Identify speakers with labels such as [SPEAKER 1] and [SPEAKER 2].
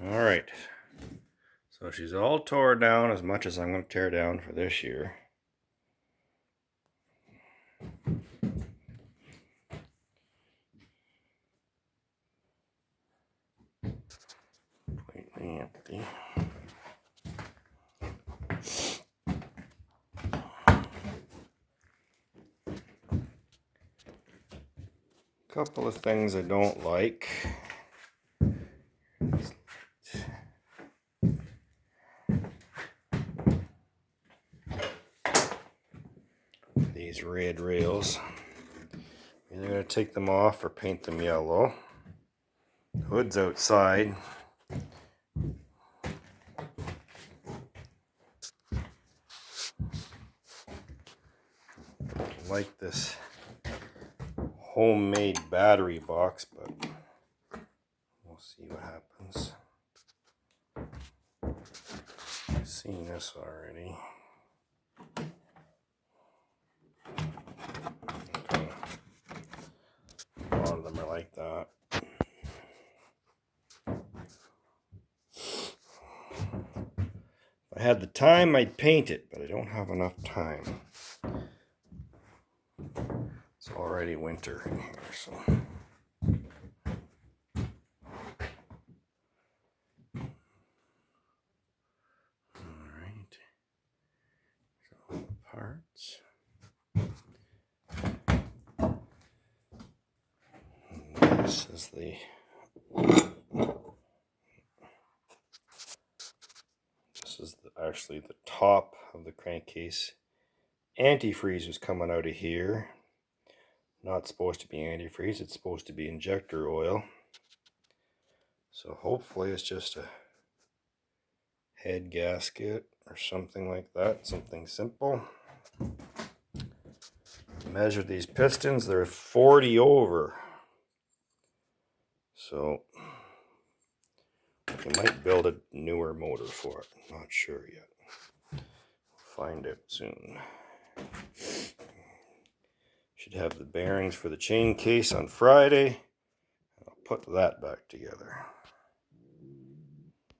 [SPEAKER 1] Alright, so she's all tore down as much as I'm going to tear down for this year. Completely empty. Couple of things I don't like. These red rails. Either going to take them off or paint them yellow. Hood's outside. I like this homemade battery box, but we'll see what happens. I've seen this already. A lot of them are like that. If I had the time, I'd paint it, but I don't have enough time. It's already winter in here, so. Alright. So the parts. And this is actually the top of the crankcase. Antifreeze is coming out of here. Not supposed to be antifreeze, it's supposed to be injector oil. So hopefully it's just a head gasket or something like that, something simple. Measure these pistons, they're 40 over. So you might build a newer motor for it, not sure yet. We'll find out soon. Should have the bearings for the chain case on Friday. I'll put that back together.